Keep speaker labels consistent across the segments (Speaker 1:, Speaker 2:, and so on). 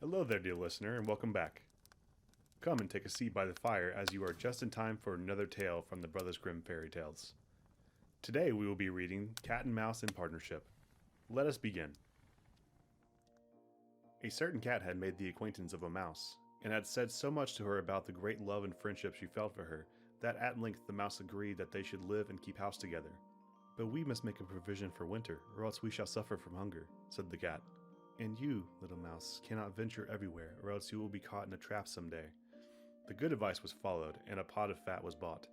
Speaker 1: Hello there, dear listener, and welcome back. Come and take a seat by the fire as you are just in time for another tale from the Brothers Grimm Fairy Tales. Today we will be reading Cat and Mouse in Partnership. Let us begin. A certain cat had made the acquaintance of a mouse, and had said so much to her about the great love and friendship she felt for her, that at length the mouse agreed that they should live and keep house together. "But we must make a provision for winter, or else we shall suffer from hunger," said the cat. "And you, little mouse, cannot venture everywhere, or else you will be caught in a trap some day." The good advice was followed, and a pot of fat was bought.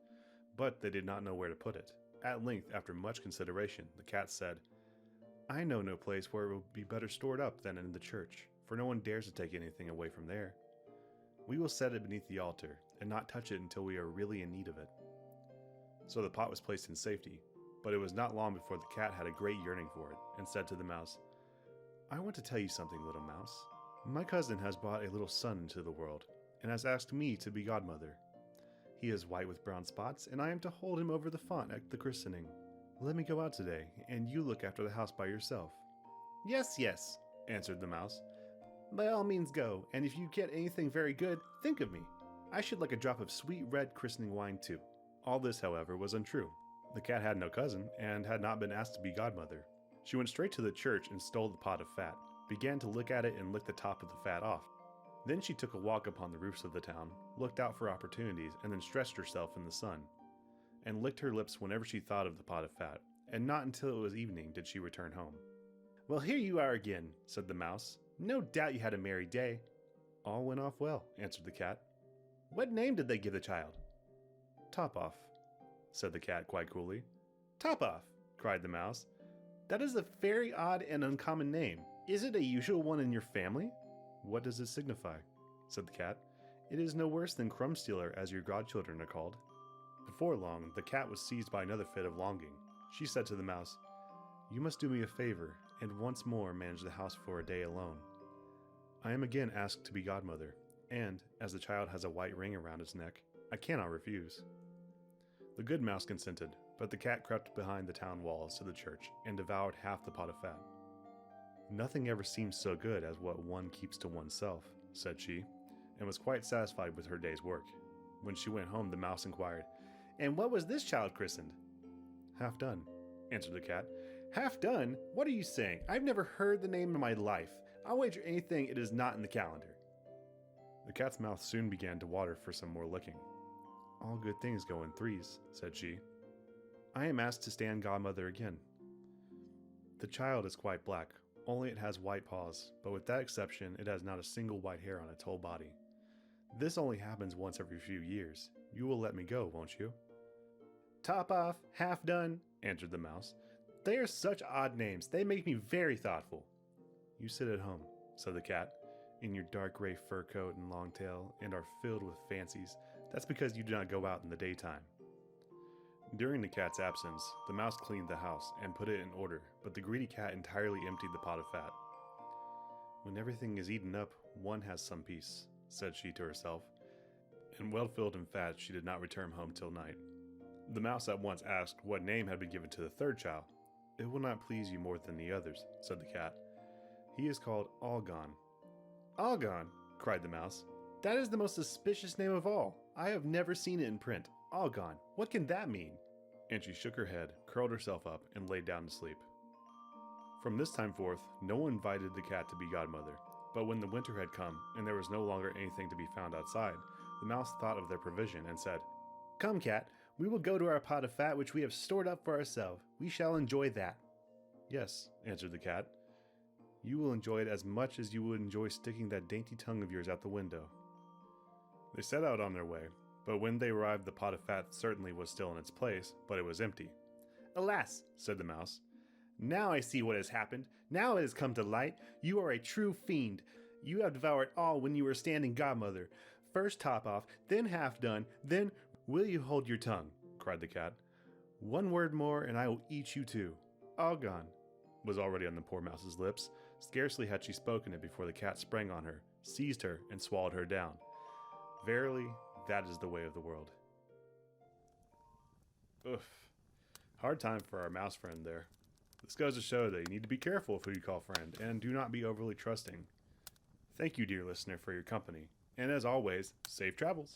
Speaker 1: But they did not know where to put it. At length, after much consideration, the cat said, "I know no place where it will be better stored up than in the church, for no one dares to take anything away from there. We will set it beneath the altar, and not touch it until we are really in need of it." So the pot was placed in safety, but it was not long before the cat had a great yearning for it, and said to the mouse, "I want to tell you something, little mouse. My cousin has brought a little son into the world, and has asked me to be godmother. He is white with brown spots, and I am to hold him over the font at the christening. Let me go out today, and you look after the house by yourself." "Yes, yes," answered the mouse. "By all means go, and if you get anything very good, think of me. I should like a drop of sweet red christening wine too." All this, however, was untrue. The cat had no cousin, and had not been asked to be godmother. She went straight to the church and stole the pot of fat, began to look at it and lick the top of the fat off. Then she took a walk upon the roofs of the town, looked out for opportunities, and then stretched herself in the sun, and licked her lips whenever she thought of the pot of fat, and not until it was evening did she return home. "Well, here you are again," said the mouse. "No doubt you had a merry day." "All went off well," answered the cat. "What name did they give the child?" "Top Off," said the cat quite coolly. "Top Off!" cried the mouse. "That is a very odd and uncommon name. Is it a usual one in your family?" "What does it signify?" said the cat. "It is no worse than Crumb Stealer, as your godchildren are called." Before long, the cat was seized by another fit of longing. She said to the mouse, "You must do me a favor, and once more manage the house for a day alone. I am again asked to be godmother, and, as the child has a white ring around its neck, I cannot refuse." The good mouse consented, but the cat crept behind the town walls to the church, and devoured half the pot of fat. "Nothing ever seems so good as what one keeps to oneself," said she, and was quite satisfied with her day's work. When she went home, the mouse inquired, "And what was this child christened?" "Half Done," answered the cat. "Half Done? What are you saying? I've never heard the name in my life. I'll wager anything it is not in the calendar." The cat's mouth soon began to water for some more licking. "All good things go in threes," said she. "I am asked to stand godmother again. The child is quite black, only it has white paws, but with that exception it has not a single white hair on its whole body. This only happens once every few years. You will let me go, won't you?" "Top Off, Half Done," answered the mouse. "They are such odd names, they make me very thoughtful." "You sit at home," said the cat, "in your dark gray fur coat and long tail, and are filled with fancies. That's because you do not go out in the daytime." During the cat's absence, the mouse cleaned the house and put it in order, but the greedy cat entirely emptied the pot of fat. "When everything is eaten up, one has some peace," said she to herself, and well filled and fat she did not return home till night. The mouse at once asked what name had been given to the third child. "It will not please you more than the others," said the cat. "He is called All Gone." "All Gone!" cried the mouse. "That is the most suspicious name of all. I have never seen it in print. All Gone. What can that mean?" And she shook her head, curled herself up, and lay down to sleep. From this time forth, no one invited the cat to be godmother, but when the winter had come, and there was no longer anything to be found outside, the mouse thought of their provision, and said, "Come, cat, we will go to our pot of fat which we have stored up for ourselves. We shall enjoy that." "Yes," answered the cat. "You will enjoy it as much as you would enjoy sticking that dainty tongue of yours out the window." They set out on their way, but when they arrived the pot of fat certainly was still in its place, but it was empty. "Alas," said the mouse, "now I see what has happened. Now it has come to light. You are a true fiend. You have devoured all when you were standing godmother. First Top Off, then Half Done, then—" "Will you hold your tongue?" cried the cat. "One word more and I will eat you too." "All Gone," was already on the poor mouse's lips. Scarcely had she spoken it before the cat sprang on her, seized her, and swallowed her down. Verily, that is the way of the world. Oof. Hard time for our mouse friend there. This goes to show that you need to be careful of who you call friend, and do not be overly trusting. Thank you, dear listener, for your company. And as always, safe travels!